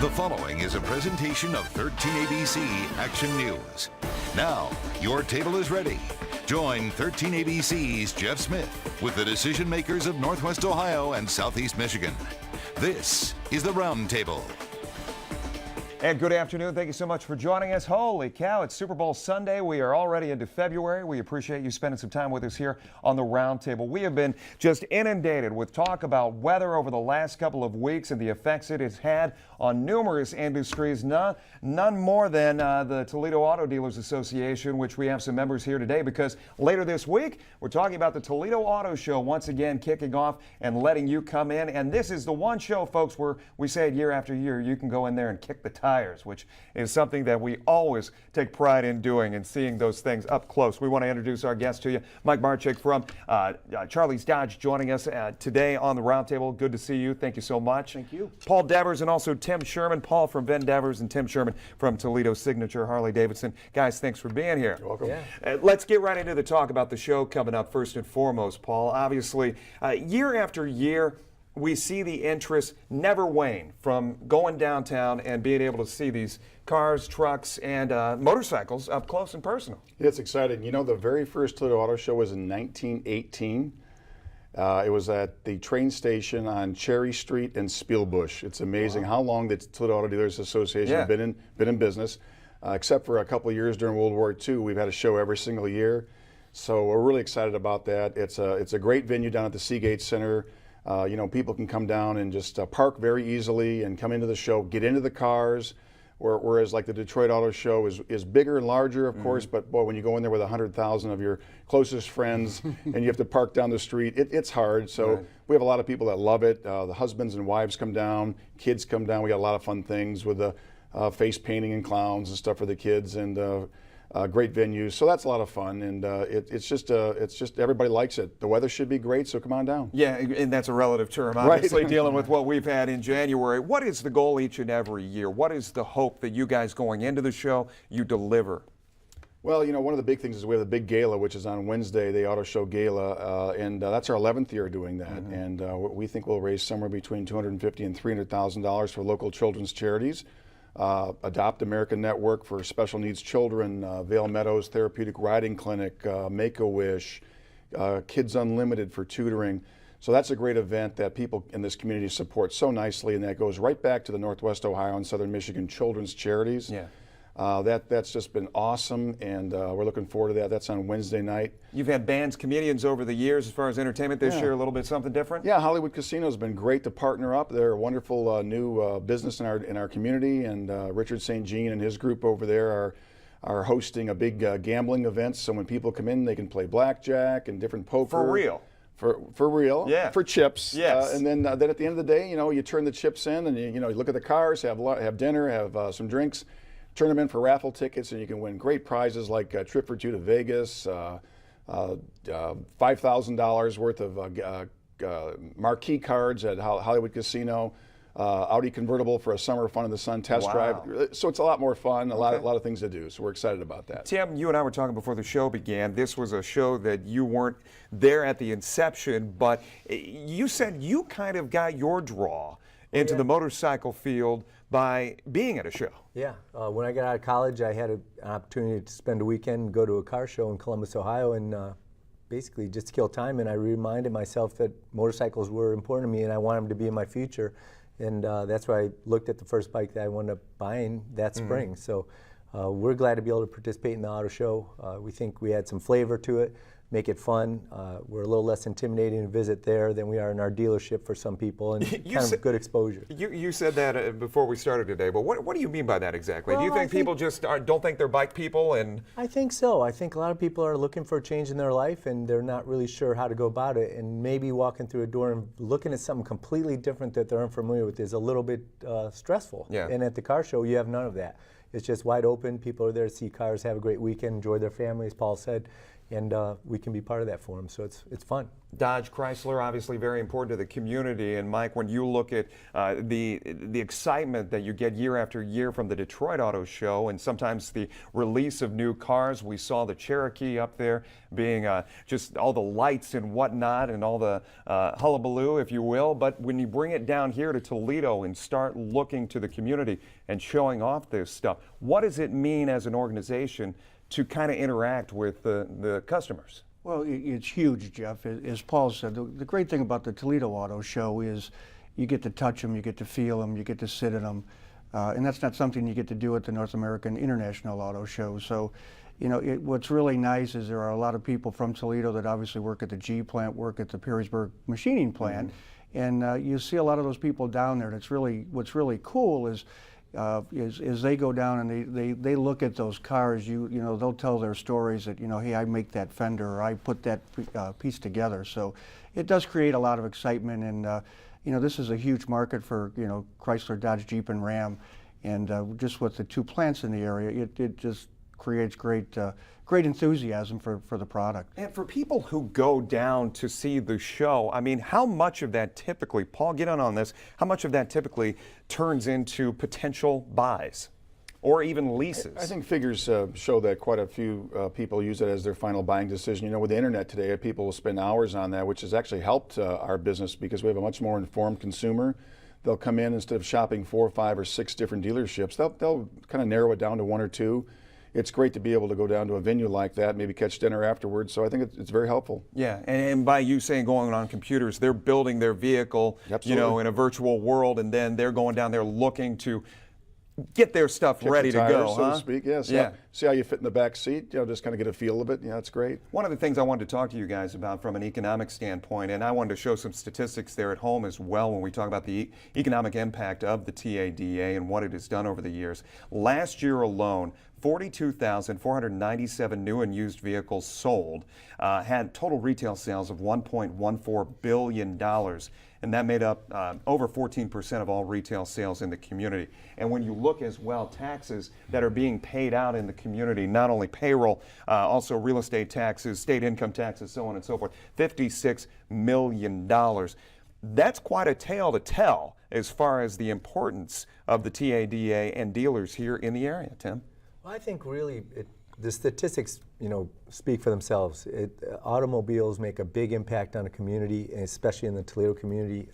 The following is a presentation of 13ABC Action News. Now, your table is ready. Join 13ABC's Jeff Smith with the decision makers of Northwest Ohio and Southeast Michigan. This is the Roundtable. And good afternoon. Thank you so much for joining us. Holy cow, it's Super Bowl Sunday. We are already into February. We appreciate you spending some time with us here on the Roundtable. We have been just inundated with talk about weather over the last couple of weeks and the effects it has had on numerous industries, none more than the Toledo Auto Dealers Association, which we have some members here today because later this week, we're talking about the Toledo Auto Show once again kicking off and letting you come in. And this is the one show, folks, where we say it year after year, you can go in there and kick the tires, which is something that we always take pride in doing and seeing those things up close. We want to introduce our guest to you, Mike Marchik from Charlie's Dodge, joining us today on the Roundtable. Good to see you. Thank you so much. Thank you. Paul Devers and also Tim Sherman. Paul from Ben Devers and Tim Sherman from Toledo Signature Harley Davidson. Guys, thanks for being here. You're welcome. Yeah. Let's get right into the talk about the show coming up first and foremost, Paul. Obviously, year after year, we see the interest never wane from going downtown and being able to see these cars, trucks, and motorcycles up close and personal. It's exciting. You know, the very first Toledo Auto Show was in 1918. It was at the train station on Cherry Street in Spielbusch. It's amazing how long the Toledo Auto Dealers Association have been in business. Except for a couple of years during World War II, we've had a show every single year. So we're really excited about that. It's a great venue down at the Seagate Center. You know, people can come down and just park very easily and come into the show, get into the cars. Whereas like the Detroit Auto Show is bigger and larger, of course, but boy, when you go in there with 100,000 of your closest friends and you have to park down the street, it's hard. So we have a lot of people that love it. The husbands and wives come down, kids come down. We got a lot of fun things with the face painting and clowns and stuff for the kids, and great venues. So that's a lot of fun, and it's just everybody likes it. The weather should be great, so come on down. Yeah, and that's a relative term, obviously, dealing with what we've had in January. What is the goal each and every year? What is the hope that you guys going into the show, you deliver? Well, you know, one of the big things is we have the big gala, which is on Wednesday, the Auto Show Gala, and that's our 11th year doing that. And we think we'll raise somewhere between $250,000 and $300,000 for local children's charities. Adopt America Network for special needs children, Vale Meadows Therapeutic Riding Clinic, Make-A-Wish, Kids Unlimited for tutoring. So that's a great event that people in this community support so nicely, and that goes right back to the Northwest Ohio and Southern Michigan Children's Charities. Yeah. That's just been awesome, and we're looking forward to that. That's on Wednesday night. You've had bands, comedians over the years as far as entertainment this year, a little bit something different? Yeah, Hollywood Casino has been great to partner up. They're a wonderful new business in our community, and Richard St. Jean and his group over there are hosting a big gambling event, so when people come in, they can play blackjack and different poker. For real? For real, yeah. For chips, yes. And then at the end of the day, you know, you turn the chips in, and you look at the cars, have dinner, have some drinks, turn them in for raffle tickets, and you can win great prizes like a trip for two to Vegas, $5,000 worth of marquee cards at Hollywood Casino, Audi convertible for a summer fun in the sun test drive. So it's a lot more fun, a lot of things to do. So we're excited about that. Tim, you and I were talking before the show began. This was a show that you weren't there at the inception, but you said you kind of got your draw into the motorcycle field by being at a show. Yeah, when I got out of college, I had an opportunity to spend a weekend and go to a car show in Columbus, Ohio, and basically just to kill time. And I reminded myself that motorcycles were important to me, and I wanted them to be in my future. And that's why I looked at the first bike that I wound up buying that spring. So we're glad to be able to participate in the auto show. We think we had some flavor to it, make it fun. We're a little less intimidating to visit there than we are in our dealership for some people, and kind of good exposure. You said that before we started today, but what do you mean by that exactly? Well, do you think people just don't think they're bike people? And I think so. I think a lot of people are looking for a change in their life, and they're not really sure how to go about it, and maybe walking through a door and looking at something completely different that they're unfamiliar with is a little bit stressful. Yeah. And at the car show, you have none of that. It's just wide open. People are there to see cars, have a great weekend, enjoy their family, as Paul said, and we can be part of that for them. So it's fun. Dodge, Chrysler, obviously very important to the community. And Mike, when you look at the excitement that you get year after year from the Detroit Auto Show, and sometimes the release of new cars, we saw the Cherokee up there being just all the lights and whatnot, and all the hullabaloo, if you will. But when you bring it down here to Toledo and start looking to the community and showing off this stuff, what does it mean as an organization to kind of interact with the customers? Well, it's huge, Jeff. As Paul said, the great thing about the Toledo Auto Show is you get to touch them, you get to feel them, you get to sit in them, and that's not something you get to do at the North American International Auto Show. So, you know, what's really nice is there are a lot of people from Toledo that obviously work at the G plant, work at the Perrysburg machining plant, and you see a lot of those people down there. And what's really cool is they go down and they look at those cars. You know, they'll tell their stories that, you know, hey, I make that fender, or I put that piece together. So it does create a lot of excitement, and you know, this is a huge market for, you know, Chrysler, Dodge, Jeep, and Ram, and just with the two plants in the area, it just creates great enthusiasm for the product. And for people who go down to see the show, I mean, how much of that typically, Paul, get in on this, how much of that typically turns into potential buys or even leases? I think figures show that quite a few people use it as their final buying decision. You know, with the internet today, people will spend hours on that, which has actually helped our business because we have a much more informed consumer. They'll come in, instead of shopping 4, 5, or 6 different dealerships, they'll kind of narrow it down to 1 or 2. It's great to be able to go down to a venue like that, maybe catch dinner afterwards. So I think it's very helpful. Yeah, and by you saying going on computers, they're building their vehicle, you know, in a virtual world, and then they're going down there looking to get their stuff ready to go, so to speak. Yes. Yeah. See how you fit in the back seat. You know, just kind of get a feel of it. Yeah, it's great. One of the things I wanted to talk to you guys about from an economic standpoint, and I wanted to show some statistics there at home as well when we talk about the economic impact of the TADA and what it has done over the years. Last year alone, 42,497 new and used vehicles sold, had total retail sales of $1.14 billion. And that made up over 14% of all retail sales in the community. And when you look as well, taxes that are being paid out in the community, not only payroll, also real estate taxes, state income taxes, so on and so forth, $56 million. That's quite a tale to tell as far as the importance of the TADA and dealers here in the area, Tim. Well, I think really the statistics, you know, speak for themselves. Automobiles make a big impact on a community, and especially in the Toledo community.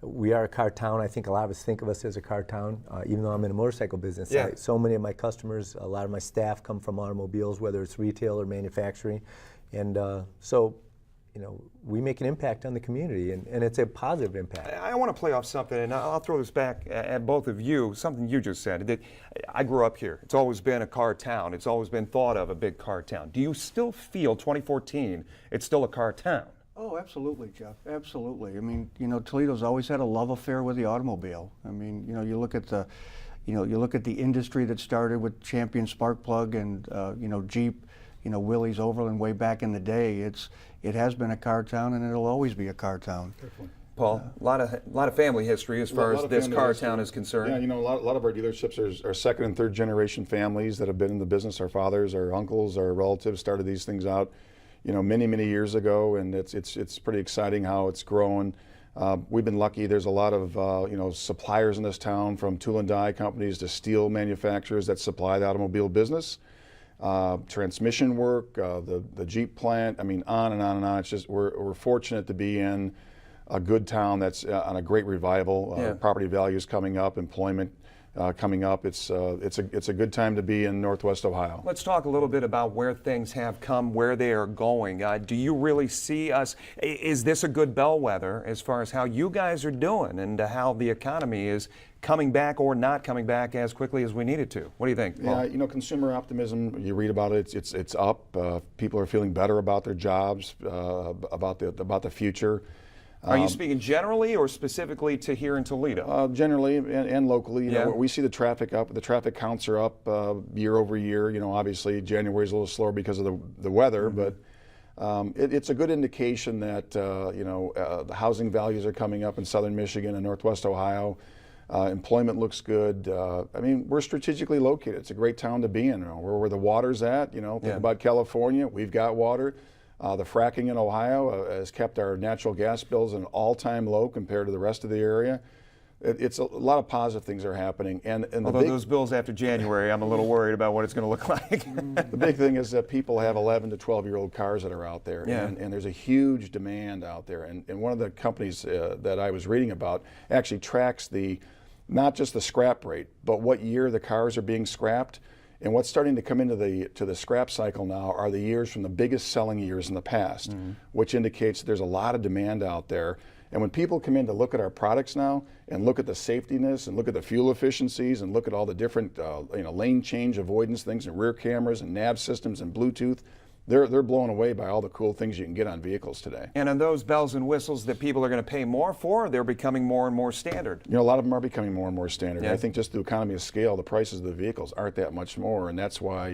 We are a car town. I think a lot of us think of us as a car town, even though I'm in a motorcycle business. Yeah. So many of my customers, a lot of my staff come from automobiles, whether it's retail or manufacturing. And so, you know, we make an impact on the community, and it's a positive impact. I want to play off something, and I'll throw this back at both of you, something you just said. That I grew up here. It's always been a car town. It's always been thought of a big car town. Do you still feel 2014 it's still a car town? Oh, absolutely, Jeff. Absolutely. I mean, you know, Toledo's always had a love affair with the automobile. I mean, you know, you look at the industry that started with Champion spark plug and you know, Jeep, you know, Willys Overland way back in the day. It has been a car town, and it'll always be a car town. Paul, a lot of family history as far as this car town is concerned. Yeah, you know, a lot of our dealerships are second and third generation families that have been in the business. Our fathers, our uncles, our relatives started these things out, you know, many years ago, and it's pretty exciting how it's grown. We've been lucky. There's a lot of you know, suppliers in this town, from tool and die companies to steel manufacturers that supply the automobile business. Transmission work, the Jeep plant, I mean, on and on and on. It's just, we're fortunate to be in a good town that's on a great revival. Property values coming up, employment coming up. It's a good time to be in Northwest Ohio. Let's talk a little bit about where things have come, where they are going. Do you really see us, is this a good bellwether as far as how you guys are doing and how the economy is coming back or not coming back as quickly as we need it to? What do you think, Paul? Yeah, you know, consumer optimism, you read about it, it's up. People are feeling better about their jobs, about the future. Are you speaking generally or specifically to here in Toledo? Generally and locally. You know, we see the traffic up. The traffic counts are up year over year. You know, obviously January is a little slower because of the weather, but it's a good indication that you know, the housing values are coming up in southern Michigan and Northwest Ohio. Employment looks good. I mean, we're strategically located. It's a great town to be in. You know, where the water's at. You know, think about California. We've got water. The fracking in Ohio has kept our natural gas bills at an all-time low compared to the rest of the area. It's a lot of positive things are happening. And Although those bills after January, I'm a little worried about what it's going to look like. The big thing is that people have 11 to 12-year-old cars that are out there, Yeah. and there's a huge demand out there. And one of the companies that I was reading about actually tracks not just the scrap rate, but what year the cars are being scrapped. And what's starting to come into the scrap cycle now are the years from the biggest selling years in the past, which indicates there's a lot of demand out there. And when people come in to look at our products now and look at the safetiness and look at the fuel efficiencies and look at all the different lane change avoidance things and rear cameras and nav systems and Bluetooth, they're blown away by all the cool things you can get on vehicles today. And on those bells and whistles that people are going to pay more for, they're becoming more and more standard. A lot of them are becoming more and more standard. Yeah. I think just the economy of scale, the prices of the vehicles aren't that much more, and that's why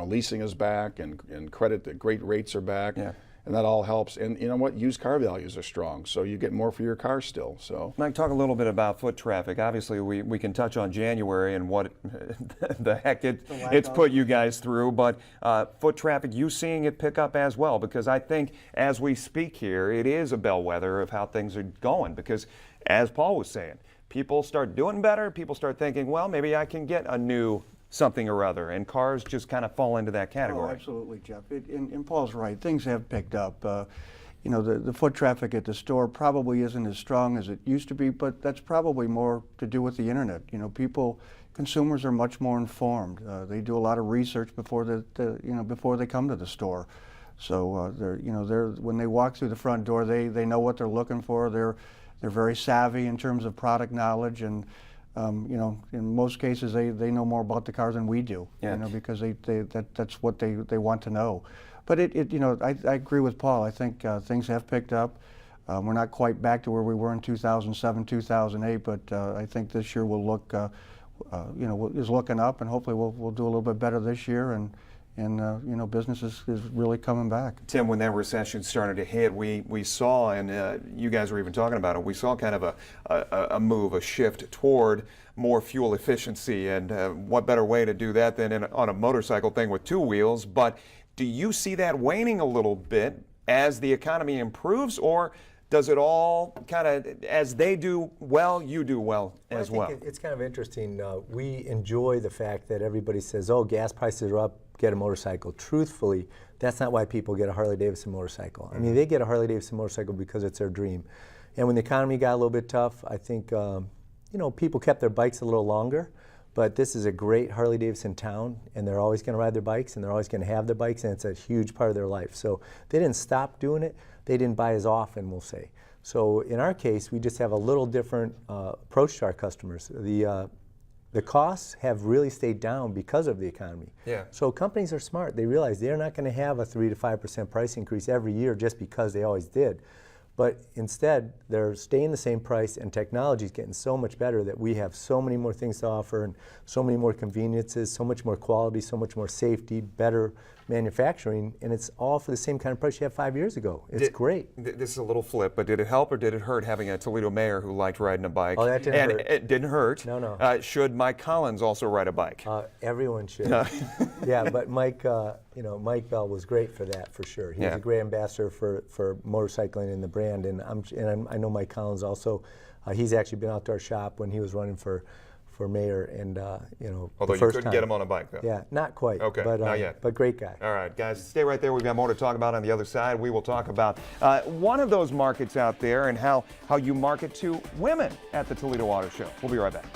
leasing is back and credit, the great rates are back. Yeah. And that all helps. And you know what? Used car values are strong, so you get more for your car still. So, Mike, talk a little bit about foot traffic. Obviously, we can touch on January and what the heck it's put you guys through, but foot traffic, you seeing it pick up as well? Because I think as we speak here, it is a bellwether of how things are going. Because as Paul was saying, people start doing better. People start thinking, well, maybe I can get a new something or other, and cars just kind of fall into that category. Oh, absolutely, Jeff. And Paul's right. Things have picked up. The foot traffic at the store probably isn't as strong as it used to be, but that's probably more to do with the internet. Consumers are much more informed. They do a lot of research before they come to the store. So when they walk through the front door, they know what they're looking for. They're very savvy in terms of product knowledge, and in most cases, they know more about the cars than we do. Yeah. Because that's what they want to know. But I agree with Paul. I think things have picked up. We're not quite back to where we were in 2007, 2008, but I think this year will look, is looking up, and hopefully we'll do a little bit better this year, and business is really coming back. Tim, when that recession started to hit, we saw, and you guys were even talking about it, we saw kind of a move, a shift toward more fuel efficiency, and what better way to do that than on a motorcycle thing with two wheels. But do you see that waning a little bit as the economy improves, or does it all kind of, as they do well, you do well as well? I think it's kind of interesting. We enjoy the fact that everybody says, oh, gas prices are up, get a motorcycle. Truthfully, that's not why people get a Harley-Davidson motorcycle. I mean, they get a Harley-Davidson motorcycle because it's their dream. And when the economy got a little bit tough, I think, people kept their bikes a little longer. But this is a great Harley-Davidson town, and they're always going to ride their bikes, and they're always going to have their bikes, and it's a huge part of their life. So they didn't stop doing it. They didn't buy as often, we'll say. So in our case, we just have a little different approach to our customers. The costs have really stayed down because of the economy. Yeah. So companies are smart. They realize they're not going to have a 3 to 5% price increase every year just because they always did. But instead, they're staying the same price, and technology is getting so much better that we have so many more things to offer, and so many more conveniences, so much more quality, so much more safety, better manufacturing, and it's all for the same kind of price you had 5 years ago. It's great. This is a little flip, but did it help or did it hurt having a Toledo mayor who liked riding a bike? Oh, that didn't and hurt. It didn't hurt. No. Should Mike Collins also ride a bike? Everyone should. Yeah, but Mike Bell was great for that, for sure. He was a great ambassador for motorcycling and the brand, and I know Mike Collins also. He's actually been out to our shop when he was running for mayor, and Although the you first couldn't time. get him on a bike, though. Yeah, not quite. Okay, but, not yet. But great guy. All right, guys, stay right there. We've got more to talk about on the other side. We will talk about one of those markets out there and how you market to women at the Toledo Auto Show. We'll be right back.